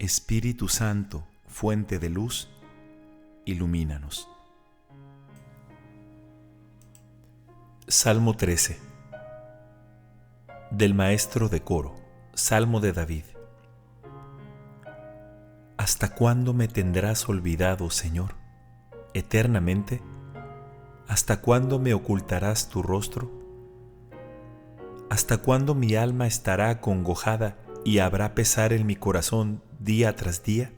Espíritu Santo, fuente de luz, ilumínanos. Salmo 13. Del maestro de coro, Salmo de David. ¿Hasta cuándo me tendrás olvidado, Señor? ¿Eternamente? ¿Hasta cuándo me ocultarás tu rostro? ¿Hasta cuándo mi alma estará acongojada y habrá pesar en mi corazón día tras día?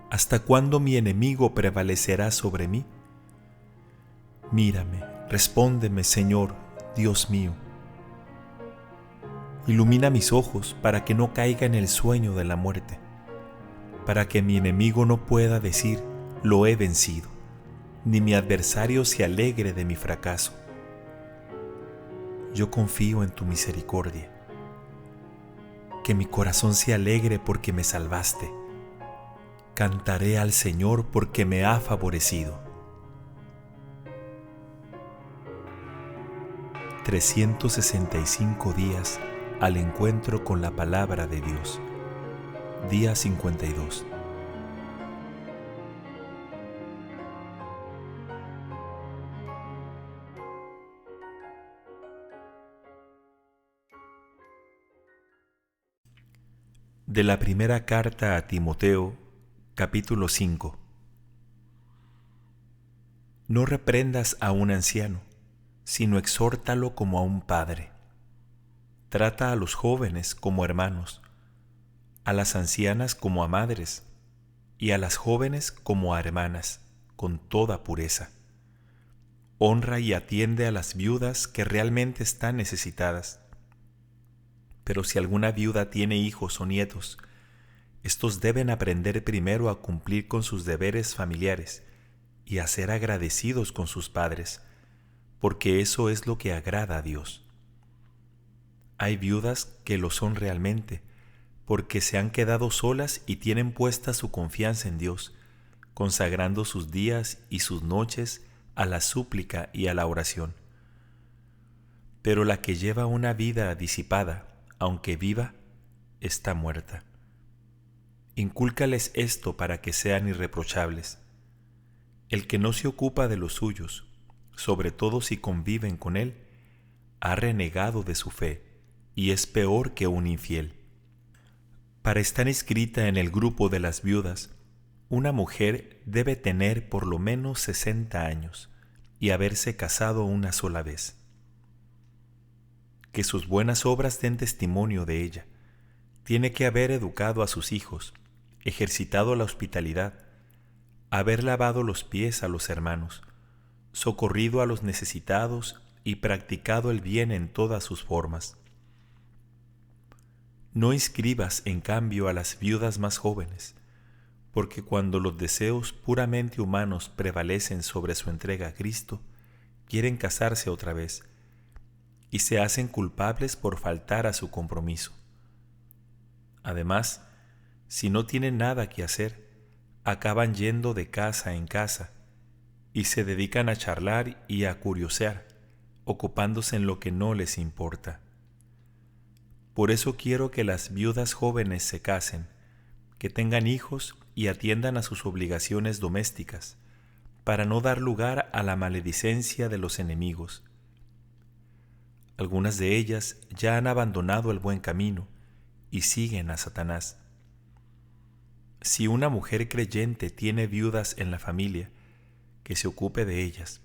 ¿Hasta cuándo mi enemigo prevalecerá sobre mí? Mírame, respóndeme, Señor, Dios mío. Ilumina mis ojos para que no caiga en el sueño de la muerte, para que mi enemigo no pueda decir, lo he vencido, ni mi adversario se alegre de mi fracaso. Yo confío en tu misericordia. Que mi corazón se alegre porque me salvaste. Cantaré al Señor porque me ha favorecido. 365 días al encuentro con la palabra de Dios. Día 52. De la primera carta a Timoteo, capítulo 5. No reprendas a un anciano, sino exhórtalo como a un padre. Trata a los jóvenes como hermanos, a las ancianas como a madres, y a las jóvenes como a hermanas, con toda pureza. Honra y atiende a las viudas que realmente están necesitadas. Pero si alguna viuda tiene hijos o nietos, estos deben aprender primero a cumplir con sus deberes familiares y a ser agradecidos con sus padres, porque eso es lo que agrada a Dios. Hay viudas que lo son realmente, porque se han quedado solas y tienen puesta su confianza en Dios, consagrando sus días y sus noches a la súplica y a la oración. Pero la que lleva una vida disipada, aunque viva, está muerta. Incúlcales esto para que sean irreprochables. El que no se ocupa de los suyos, sobre todo si conviven con él, ha renegado de su fe y es peor que un infiel. Para estar inscrita en el grupo de las viudas, una mujer debe tener por lo menos 60 años y haberse casado una sola vez. Que sus buenas obras den testimonio de ella. Tiene que haber educado a sus hijos, ejercitado la hospitalidad, haber lavado los pies a los hermanos, socorrido a los necesitados y practicado el bien en todas sus formas. No inscribas, en cambio, a las viudas más jóvenes, porque cuando los deseos puramente humanos prevalecen sobre su entrega a Cristo, quieren casarse otra vez y se hacen culpables por faltar a su compromiso. Además, si no tienen nada que hacer, acaban yendo de casa en casa y se dedican a charlar y a curiosear, ocupándose en lo que no les importa. Por eso quiero que las viudas jóvenes se casen, que tengan hijos y atiendan a sus obligaciones domésticas, para no dar lugar a la maledicencia de los enemigos. Algunas de ellas ya han abandonado el buen camino y siguen a Satanás. Si una mujer creyente tiene viudas en la familia, que se ocupe de ellas.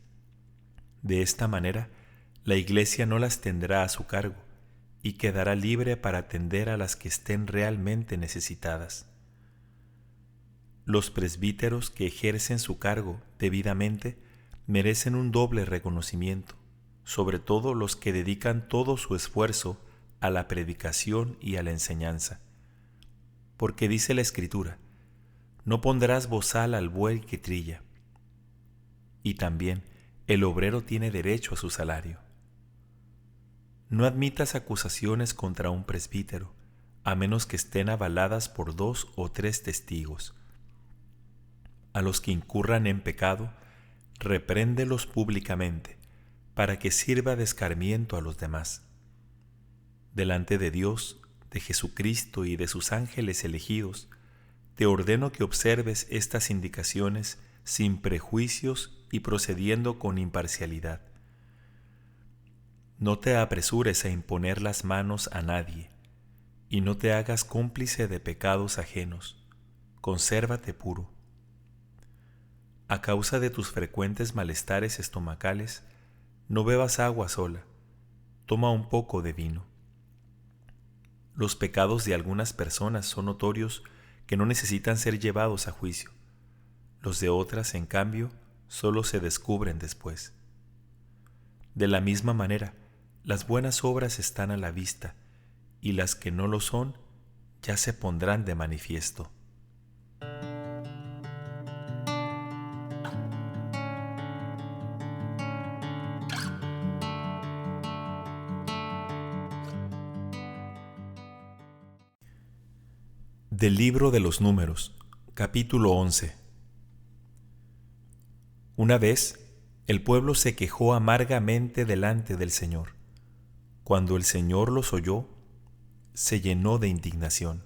De esta manera, la Iglesia no las tendrá a su cargo y quedará libre para atender a las que estén realmente necesitadas. Los presbíteros que ejercen su cargo debidamente merecen un doble reconocimiento, sobre todo los que dedican todo su esfuerzo a la predicación y a la enseñanza. Porque dice la Escritura, no pondrás bozal al buey que trilla. Y también el obrero tiene derecho a su salario. No admitas acusaciones contra un presbítero, a menos que estén avaladas por 2 o 3 testigos. A los que incurran en pecado, repréndelos públicamente, para que sirva de escarmiento a los demás. Delante de Dios de Jesucristo y de sus ángeles elegidos, te ordeno que observes estas indicaciones sin prejuicios y procediendo con imparcialidad. No te apresures a imponer las manos a nadie, y no te hagas cómplice de pecados ajenos. Consérvate puro. A causa de tus frecuentes malestares estomacales, no bebas agua sola, toma un poco de vino. Los pecados de algunas personas son notorios que no necesitan ser llevados a juicio. Los de otras, en cambio, solo se descubren después. De la misma manera, las buenas obras están a la vista, y las que no lo son ya se pondrán de manifiesto. Del libro de los Números, capítulo 11. Una vez, el pueblo se quejó amargamente delante del Señor. Cuando el Señor los oyó, se llenó de indignación.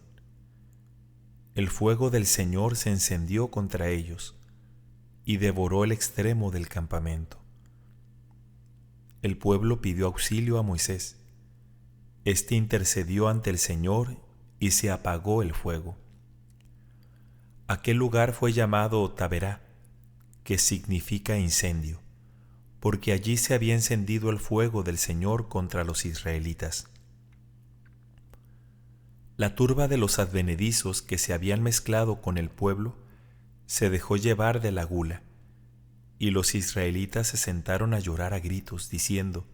El fuego del Señor se encendió contra ellos y devoró el extremo del campamento. El pueblo pidió auxilio a Moisés. Este intercedió ante el Señor y se apagó el fuego. Aquel lugar fue llamado Taberá, que significa incendio, porque allí se había encendido el fuego del Señor contra los israelitas. La turba de los advenedizos que se habían mezclado con el pueblo se dejó llevar de la gula, y los israelitas se sentaron a llorar a gritos, diciendo: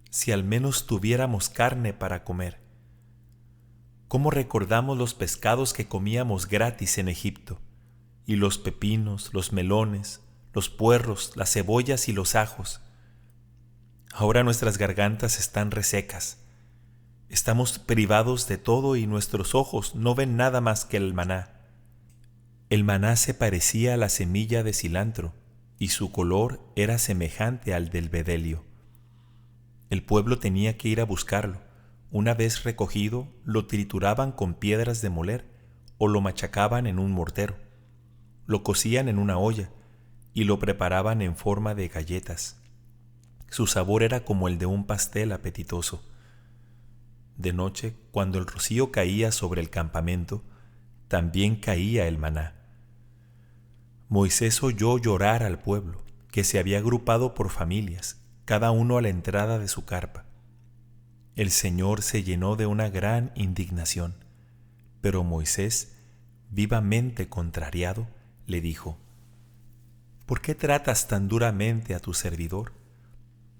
«Si al menos tuviéramos carne para comer. ¿Cómo recordamos los pescados que comíamos gratis en Egipto, y los pepinos, los melones, los puerros, las cebollas y los ajos? Ahora nuestras gargantas están resecas. Estamos privados de todo y nuestros ojos no ven nada más que el maná». El maná se parecía a la semilla de cilantro, y su color era semejante al del bedelio. El pueblo tenía que ir a buscarlo. Una vez recogido, lo trituraban con piedras de moler o lo machacaban en un mortero. Lo cocían en una olla y lo preparaban en forma de galletas. Su sabor era como el de un pastel apetitoso. De noche, cuando el rocío caía sobre el campamento, también caía el maná. Moisés oyó llorar al pueblo, que se había agrupado por familias, cada uno a la entrada de su carpa. El Señor se llenó de una gran indignación, pero Moisés, vivamente contrariado, le dijo: «¿Por qué tratas tan duramente a tu servidor?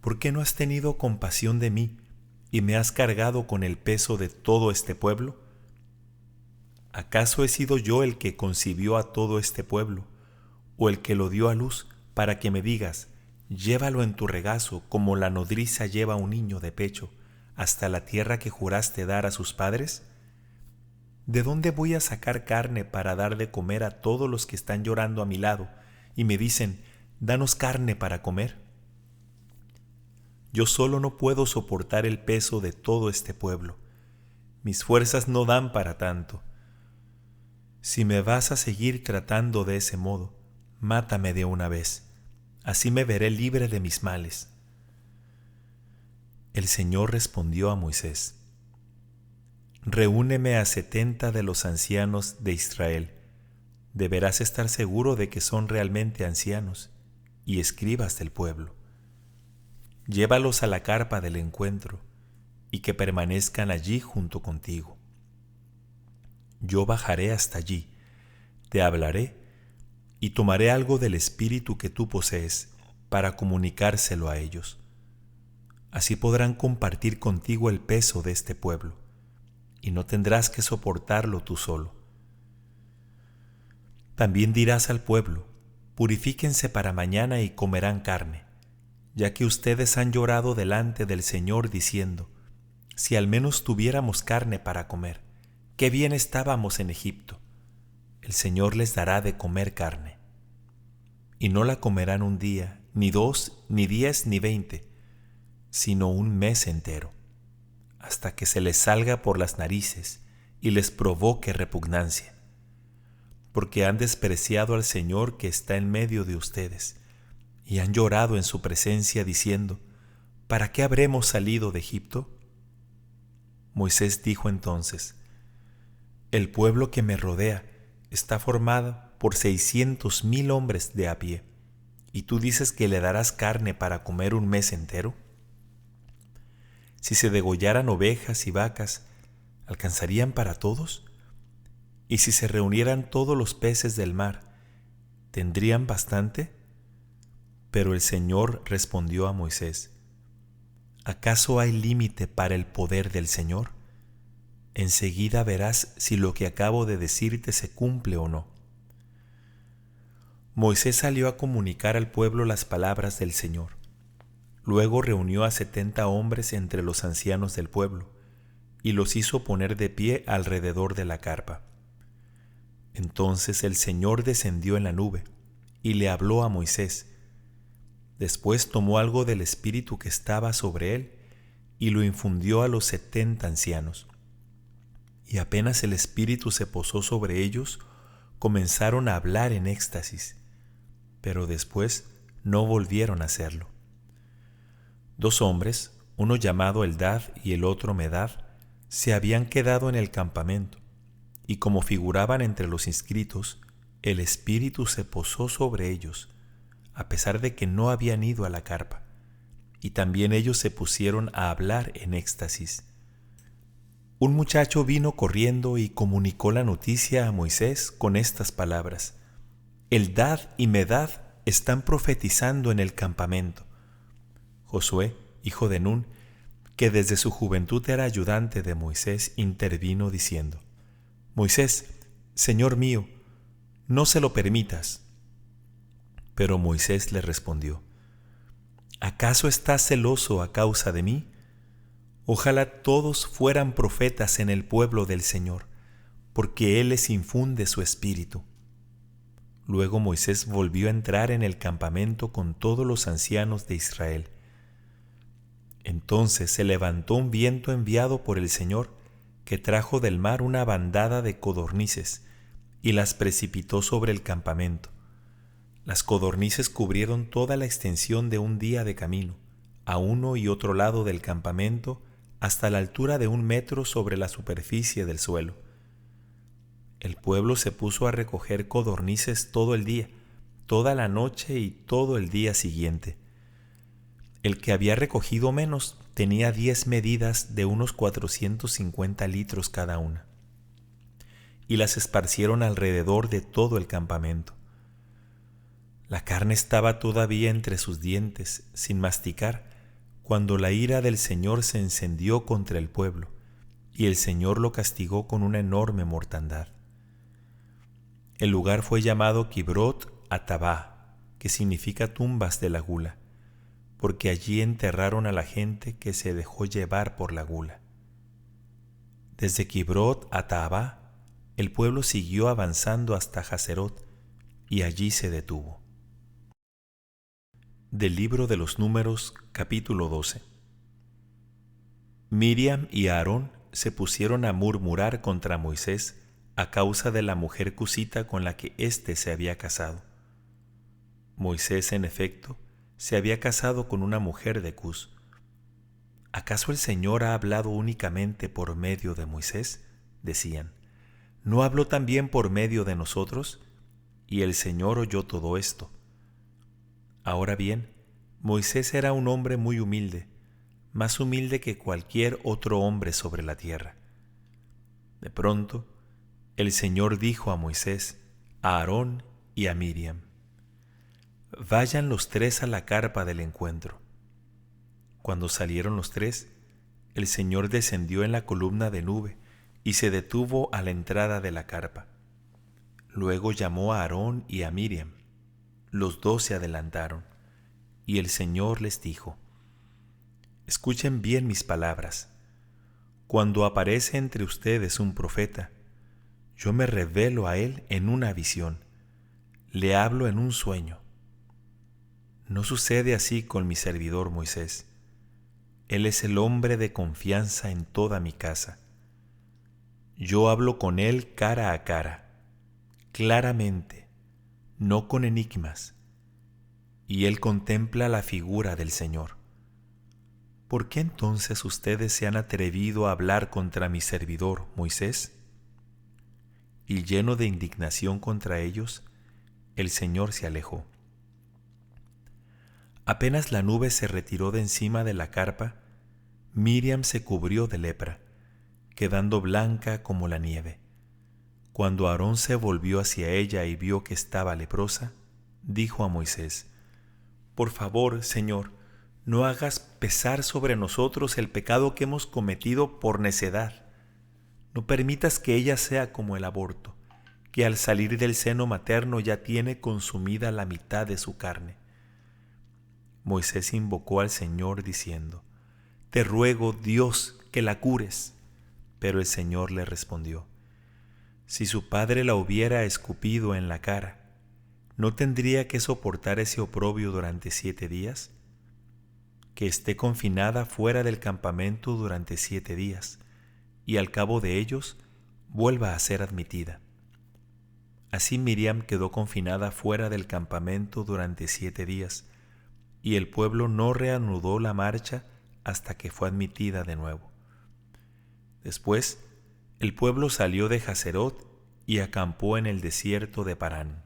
¿Por qué no has tenido compasión de mí y me has cargado con el peso de todo este pueblo? ¿Acaso he sido yo el que concibió a todo este pueblo, o el que lo dio a luz, para que me digas: llévalo en tu regazo como la nodriza lleva a un niño de pecho, hasta la tierra que juraste dar a sus padres? ¿De dónde voy a sacar carne para dar de comer a todos los que están llorando a mi lado y me dicen: danos carne para comer? Yo solo no puedo soportar el peso de todo este pueblo. Mis fuerzas no dan para tanto. Si me vas a seguir tratando de ese modo, mátame de una vez. Así me veré libre de mis males». El Señor respondió a Moisés: «Reúneme a 70 de los ancianos de Israel. Deberás estar seguro de que son realmente ancianos y escribas del pueblo. Llévalos a la carpa del encuentro y que permanezcan allí junto contigo. Yo bajaré hasta allí, te hablaré y tomaré algo del espíritu que tú posees para comunicárselo a ellos. Así podrán compartir contigo el peso de este pueblo, y no tendrás que soportarlo tú solo. También dirás al pueblo: purifíquense para mañana y comerán carne, ya que ustedes han llorado delante del Señor diciendo: si al menos tuviéramos carne para comer, qué bien estábamos en Egipto. El Señor les dará de comer carne. Y no la comerán un día, ni 2, ni 10, ni 20, sino un mes entero. hasta que se les salga por las narices y les provoque repugnancia, porque han despreciado al Señor que está en medio de ustedes, y han llorado en su presencia diciendo: ¿Para qué habremos salido de Egipto? Moisés dijo entonces: El pueblo que me rodea está formado por 600,000 hombres de a pie, ¿y tú dices que le darás carne para comer un mes entero? Si se degollaran ovejas y vacas, ¿alcanzarían para todos? Y si se reunieran todos los peces del mar, ¿tendrían bastante? Pero el Señor respondió a Moisés: ¿Acaso hay límite para el poder del Señor? Enseguida verás si lo que acabo de decirte se cumple o no. Moisés salió a comunicar al pueblo las palabras del Señor. Luego reunió a 70 hombres entre los ancianos del pueblo y los hizo poner de pie alrededor de la carpa. Entonces el Señor descendió en la nube y le habló a Moisés. Después tomó algo del espíritu que estaba sobre él y lo infundió a los 70 ancianos. Y apenas el espíritu se posó sobre ellos, comenzaron a hablar en éxtasis, pero después no volvieron a hacerlo. 2 hombres, uno llamado Eldad y el otro Medad, se habían quedado en el campamento, y como figuraban entre los inscritos, el espíritu se posó sobre ellos, a pesar de que no habían ido a la carpa, y también ellos se pusieron a hablar en éxtasis. Un muchacho vino corriendo y comunicó la noticia a Moisés con estas palabras: Eldad y Medad están profetizando en el campamento. Josué, hijo de Nun, que desde su juventud era ayudante de Moisés, intervino diciendo: Moisés, Señor mío, no se lo permitas. Pero Moisés le respondió: ¿acaso estás celoso a causa de mí? Ojalá todos fueran profetas en el pueblo del Señor, porque Él les infunde su espíritu. Luego Moisés volvió a entrar en el campamento con todos los ancianos de Israel. Entonces se levantó un viento enviado por el Señor, que trajo del mar una bandada de codornices, y las precipitó sobre el campamento. Las codornices cubrieron toda la extensión de un día de camino, a uno y otro lado del campamento, hasta la altura de 1 metro sobre la superficie del suelo. El pueblo se puso a recoger codornices todo el día, toda la noche y todo el día siguiente. El que había recogido menos tenía 10 medidas de unos 450 litros cada una, y las esparcieron alrededor de todo el campamento. La carne estaba todavía entre sus dientes, sin masticar, cuando la ira del Señor se encendió contra el pueblo, y el Señor lo castigó con una enorme mortandad. El lugar fue llamado Kibrot Hatabá, que significa tumbas de la gula, porque allí enterraron a la gente que se dejó llevar por la gula. Desde Kibrot Hatabá, el pueblo siguió avanzando hasta Haserot, y allí se detuvo. Del libro de los Números, capítulo 12. Miriam y Aarón se pusieron a murmurar contra Moisés a causa de la mujer cusita con la que éste se había casado. Moisés, en efecto, se había casado con una mujer de Cus. ¿Acaso el Señor ha hablado únicamente por medio de Moisés? Decían. ¿No habló también por medio de nosotros? Y el Señor oyó todo esto. Ahora bien, Moisés era un hombre muy humilde, más humilde que cualquier otro hombre sobre la tierra. De pronto, el Señor dijo a Moisés, a Aarón y a Miriam: vayan los 3 a la carpa del encuentro. Cuando salieron los 3, el Señor descendió en la columna de nube y se detuvo a la entrada de la carpa. Luego llamó a Aarón y a Miriam. Los 2 se adelantaron, y el Señor les dijo: escuchen bien mis palabras. Cuando aparece entre ustedes un profeta, yo me revelo a él en una visión, le hablo en un sueño. No sucede así con mi servidor Moisés. Él es el hombre de confianza en toda mi casa. Yo hablo con él cara a cara, claramente, no con enigmas, y él contempla la figura del Señor. ¿Por qué entonces ustedes se han atrevido a hablar contra mi servidor Moisés? Y lleno de indignación contra ellos, el Señor se alejó. Apenas la nube se retiró de encima de la carpa, Miriam se cubrió de lepra, quedando blanca como la nieve. Cuando Aarón se volvió hacia ella y vio que estaba leprosa, dijo a Moisés: Por favor, Señor, no hagas pesar sobre nosotros el pecado que hemos cometido por necedad. No permitas que ella sea como el aborto, que al salir del seno materno ya tiene consumida la mitad de su carne. Moisés invocó al Señor diciendo: Te ruego, Dios, que la cures. Pero el Señor le respondió: Si su padre la hubiera escupido en la cara, ¿no tendría que soportar ese oprobio durante 7 días? Que esté confinada fuera del campamento durante 7 días, y al cabo de ellos vuelva a ser admitida. Así Miriam quedó confinada fuera del campamento durante 7 días, y el pueblo no reanudó la marcha hasta que fue admitida de nuevo. Después, el pueblo salió de Haserot y acampó en el desierto de Parán.